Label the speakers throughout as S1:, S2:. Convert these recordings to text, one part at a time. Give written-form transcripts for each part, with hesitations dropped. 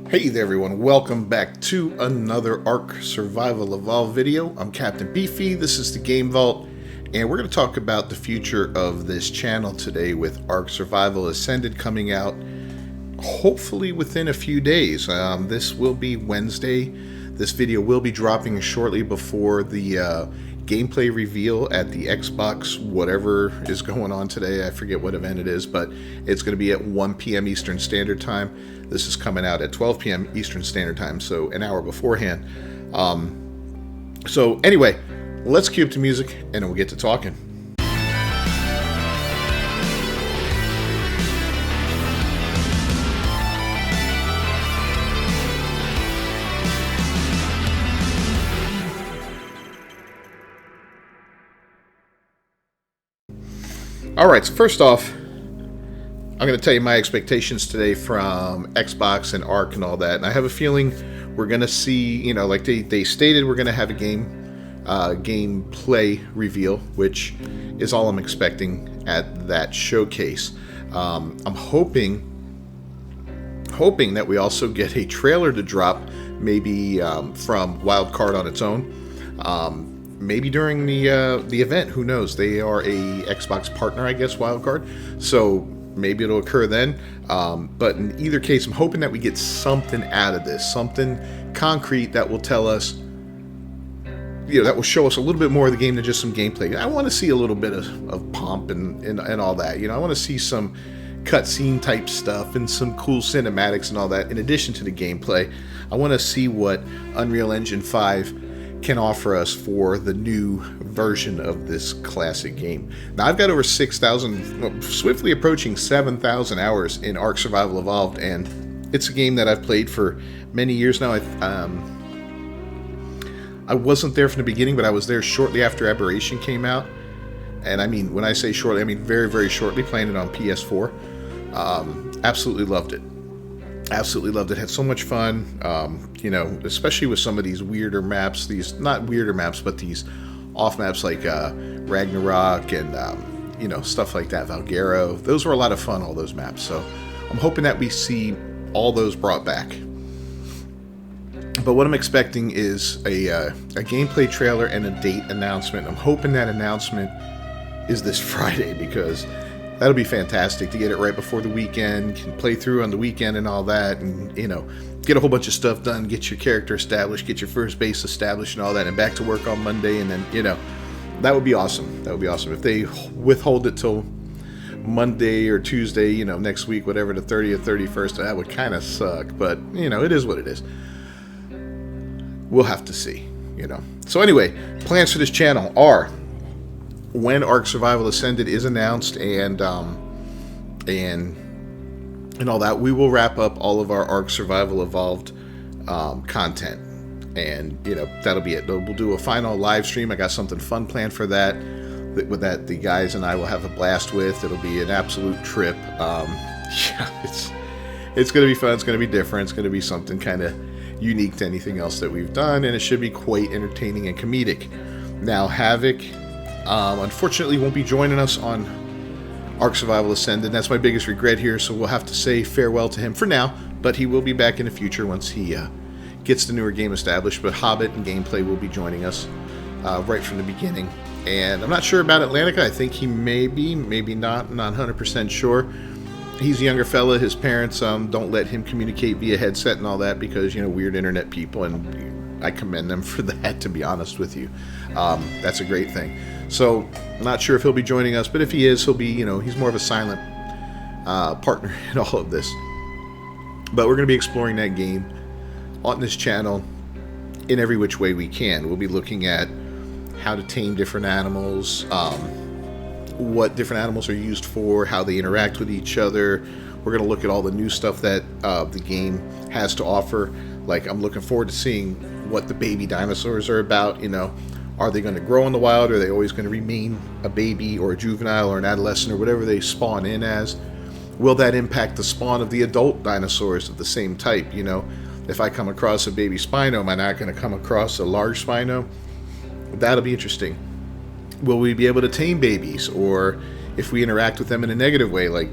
S1: Hey there everyone, welcome back to another Ark Survival Evolved video. I'm Captain Beefy, this is the Game Vault, and we're going to talk about the future of this channel today with Ark Survival Ascended coming out hopefully within a few days. This will be Wednesday. This video will be dropping shortly before the gameplay reveal at the Xbox, whatever is going on today. I forget what event it is, but it's going to be at 1 p.m. Eastern Standard Time. This is coming out at 12 p.m. Eastern Standard Time, so an hour beforehand. So anyway, let's cue up to music and then we'll get to talking. Alright, so first off, I'm going to tell you my expectations today from Xbox and Ark and all that. And I have a feeling we're going to see, you know, like they stated, we're going to have a gameplay reveal, which is all I'm expecting at that showcase. I'm hoping that we also get a trailer to drop, maybe from Wildcard on its own. Maybe during the event, who knows? They are a Xbox partner, I guess, Wildcard. So maybe it'll occur then. But in either case, I'm hoping that we get something out of this, something concrete that will tell us, you know, that will show us a little bit more of the game than just some gameplay. I want to see a little bit of pomp and all that. You know, I want to see some cutscene type stuff and some cool cinematics and all that. In addition to the gameplay, I want to see what Unreal Engine 5 can offer us for the new version of this classic game. Now I've got over 6,000, swiftly approaching 7,000 hours in Ark Survival Evolved, and it's a game that I've played for many years now. I wasn't there from the beginning, but I was there shortly after Aberration came out, and I mean, when I say shortly, I mean very, very shortly, playing it on PS4. Absolutely loved it. Absolutely loved it. Had so much fun, you know, especially with some of these weirder maps, these not weirder maps, but these off maps like Ragnarok and you know, stuff like that, Valguero. Those were a lot of fun, all those maps. So I'm hoping that we see all those brought back. But what I'm expecting is a gameplay trailer and a date announcement. I'm hoping that announcement is this Friday, because that'll be fantastic to get it right before the weekend, can play through on the weekend and all that, and, you know, get a whole bunch of stuff done, get your character established, get your first base established and all that, and back to work on Monday, and then, you know, that would be awesome. That would be awesome. If they withhold it till Monday or Tuesday, you know, next week, whatever, the 30th, 31st, that would kind of suck, but, you know, it is what it is. We'll have to see, you know. So anyway, plans for this channel are, when Ark Survival Ascended is announced and all that, we will wrap up all of our Ark Survival Evolved content, and, you know, that'll be it. We'll do a final live stream. I got something fun planned for that. With that, the guys and I will have a blast with. It'll be an absolute trip. Yeah, it's gonna be fun. It's gonna be different. It's gonna be something kind of unique to anything else that we've done, and it should be quite entertaining and comedic. Now, Havoc, unfortunately, won't be joining us on Ark Survival Ascended. That's my biggest regret here, so we'll have to say farewell to him for now, but he will be back in the future once he gets the newer game established. But Hobbit and Gameplay will be joining us right from the beginning. And I'm not sure about Atlantica. I think he may be, maybe not 100% sure. He's a younger fella. His parents don't let him communicate via headset and all that because, you know, weird internet people, and I commend them for that, to be honest with you. That's a great thing. So, I'm not sure if he'll be joining us, but if he is, he'll be, you know, he's more of a silent partner in all of this. But we're going to be exploring that game on this channel in every which way we can. We'll be looking at how to tame different animals, what different animals are used for, how they interact with each other. We're going to look at all the new stuff that the game has to offer. Like, I'm looking forward to seeing what the baby dinosaurs are about, you know. Are they going to grow in the wild? Or are they always going to remain a baby or a juvenile or an adolescent or whatever they spawn in as? Will that impact the spawn of the adult dinosaurs of the same type? You know, if I come across a baby Spino, am I not going to come across a large Spino? That'll be interesting. Will we be able to tame babies? Or if we interact with them in a negative way, like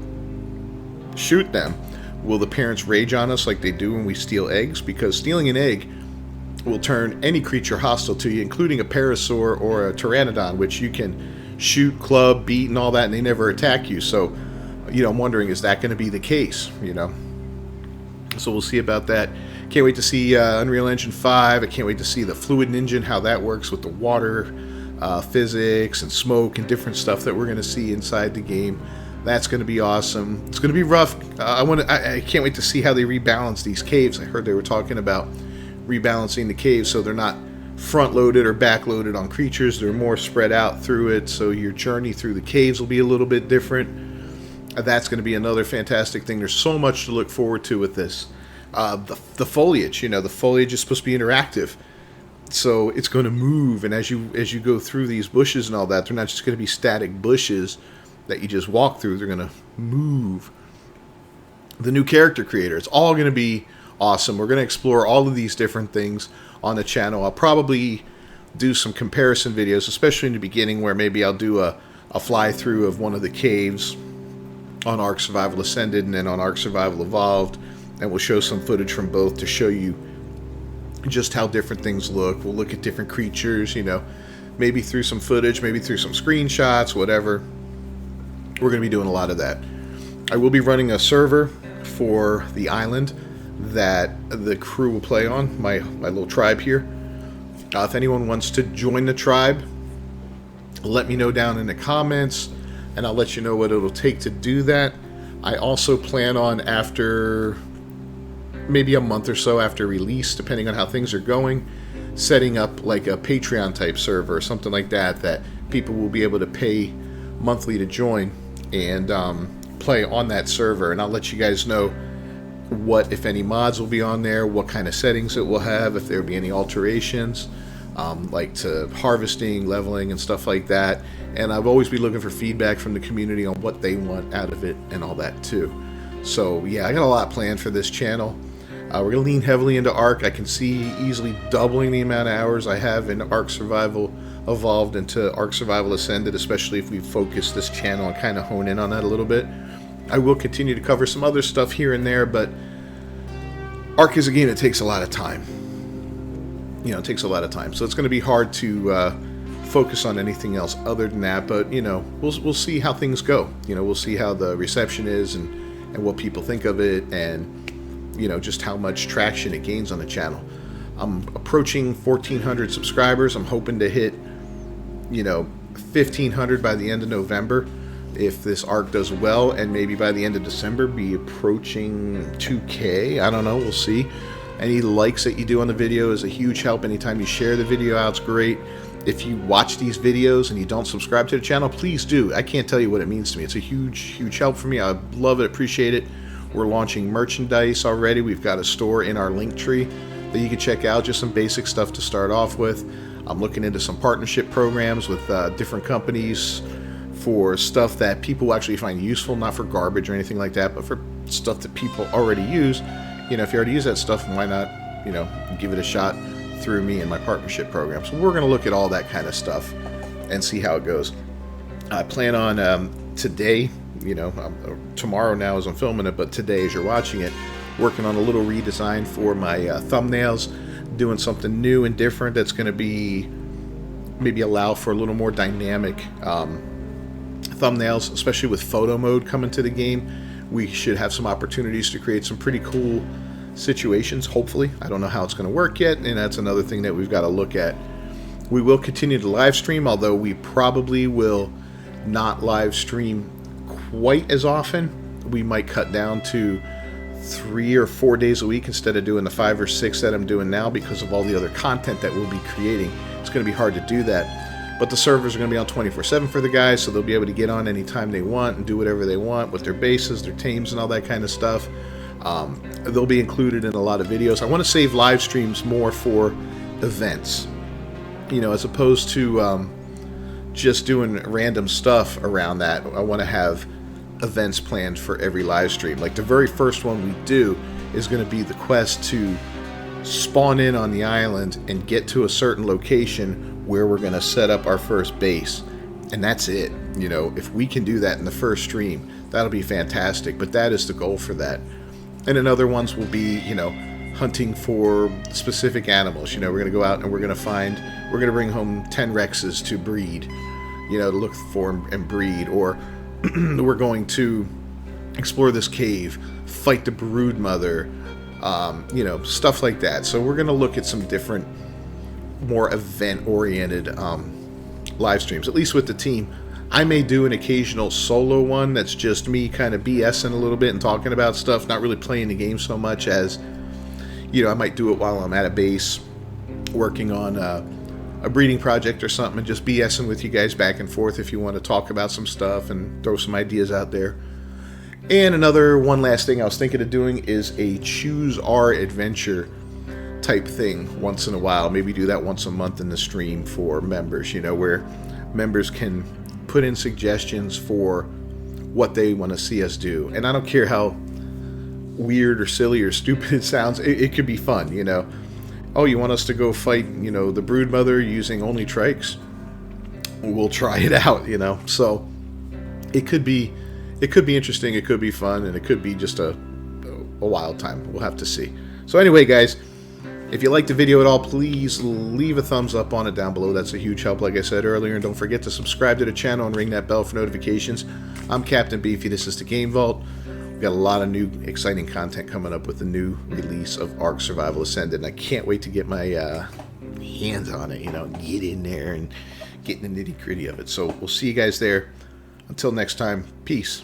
S1: shoot them, Will the parents rage on us like they do when we steal eggs? Because stealing an egg will turn any creature hostile to you, including a parasaur or a pteranodon, which you can shoot, club, beat, and all that, and they never attack you. So, I'm wondering, is that going to be the case? So we'll see about that. Can't wait to see Unreal Engine 5. I can't wait to see the Fluid Engine, how that works with the water physics and smoke and different stuff that we're going to see inside the game. That's going to be awesome. It's going to be rough. I can't wait to see how they rebalance these caves. I heard they were talking about rebalancing the caves so they're not front-loaded or back-loaded on creatures. They're more spread out through it, so your journey through the caves will be a little bit different. That's going to be another fantastic thing. There's so much to look forward to with this. The foliage, the foliage is supposed to be interactive, so it's going to move. And as you go through these bushes and all that, they're not just going to be static bushes that you just walk through. They're going to move. The new character creator, it's all going to be awesome. We're going to explore all of these different things on the channel. I'll probably do some comparison videos, especially in the beginning, where maybe I'll do a fly through of one of the caves on Ark Survival Ascended and then on Ark Survival Evolved, and we'll show some footage from both to show you just how different things look. We'll look at different creatures, maybe through some footage, maybe through some screenshots, whatever. We're going to be doing a lot of that. I will be running a server for the island that the crew will play on, my little tribe here. If anyone wants to join the tribe, let me know down in the comments, and I'll let you know what it'll take to do that. I also plan on, after maybe a month or so after release, depending on how things are going, setting up like a Patreon type server or something like that people will be able to pay monthly to join and play on that server. And I'll let you guys know what, if any, mods will be on there, what kind of settings it will have, if there will be any alterations, like to harvesting, leveling, and stuff like that. And I've always been looking for feedback from the community on what they want out of it and all that too. So yeah, I got a lot planned for this channel. We're going to lean heavily into Ark. I can see easily doubling the amount of hours I have in Ark Survival Evolved into Ark Survival Ascended, especially if we focus this channel and kind of hone in on that a little bit. I will continue to cover some other stuff here and there, but Ark is a game that takes a lot of time. It takes a lot of time. So it's going to be hard to focus on anything else other than that, but we'll see how things go. We'll see how the reception is and what people think of it, and just how much traction it gains on the channel. I'm approaching 1,400 subscribers. I'm hoping to hit 1,500 by the end of November if this Ark does well, and maybe by the end of December be approaching 2K. I don't know, we'll see. Any likes that you do on the video is a huge help. Anytime you share the video out, it's great. If you watch these videos and you don't subscribe to the channel, please do. I can't tell you what it means to me. It's a huge help for me. I love it, appreciate it. We're launching merchandise already. We've got a store in our link tree that you can check out, just some basic stuff to start off with. I'm looking into some partnership programs with different companies for stuff that people actually find useful, not for garbage or anything like that, but for stuff that people already use. If you already use that stuff, why not, give it a shot through me and my partnership program. So we're going to look at all that kind of stuff and see how it goes. I plan on today, tomorrow now as I'm filming it, but today as you're watching it, working on a little redesign for my thumbnails, doing something new and different that's going to be maybe allow for a little more dynamic thumbnails, especially with photo mode coming to the game. We should have some opportunities to create some pretty cool situations, hopefully. I don't know how it's going to work yet, and that's another thing that we've got to look at. We will continue to live stream, although we probably will not live stream quite as often. We might cut down to 3 or 4 days a week instead of doing the 5 or 6 that I'm doing now, because of all the other content that we'll be creating. It's going to be hard to do that. But the servers are going to be on 24/7 for the guys, so they'll be able to get on anytime they want and do whatever they want with their bases, their tames, and all that kind of stuff. They'll be included in a lot of videos. I want to save live streams more for events, as opposed to just doing random stuff around that. I want to have events planned for every live stream. Like the very first one we do is going to be the quest to spawn in on the island and get to a certain location where we're going to set up our first base, and that's it. If we can do that in the first stream, that'll be fantastic. But that is the goal for that. And then other ones will be, you know, hunting for specific animals. You know, we're going to go out and we're going to bring home 10 Rexes to breed, you know, to look for and breed. Or we're going to explore this cave, fight the brood mother, you know, stuff like that. So we're going to look at some different, more event-oriented live streams, at least with the team. I may do an occasional solo one that's just me kind of BSing a little bit and talking about stuff, not really playing the game so much as, you know, I might do it while I'm at a base working on a breeding project or something and just BSing with you guys back and forth if you want to talk about some stuff and throw some ideas out there. And one last thing I was thinking of doing is a choose our adventure type thing once in a while. Maybe do that once a month in the stream for members, you know, where members can put in suggestions for what they want to see us do. And I don't care how weird or silly or stupid it sounds, it could be fun, you know. Oh, you want us to go fight, you know, the brood mother using only trikes? We'll try it out, you know. So it could be interesting, it could be fun, and it could be just a wild time. We'll have to see. So anyway, guys, if you liked the video at all, please leave a thumbs up on it down below. That's a huge help, like I said earlier. And don't forget to subscribe to the channel and ring that bell for notifications. I'm Captain Beefy. This is the Game Vault. We've got a lot of new, exciting content coming up with the new release of Ark Survival Ascended. And I can't wait to get my hands on it, you know, get in there and get in the nitty-gritty of it. So we'll see you guys there. Until next time, peace.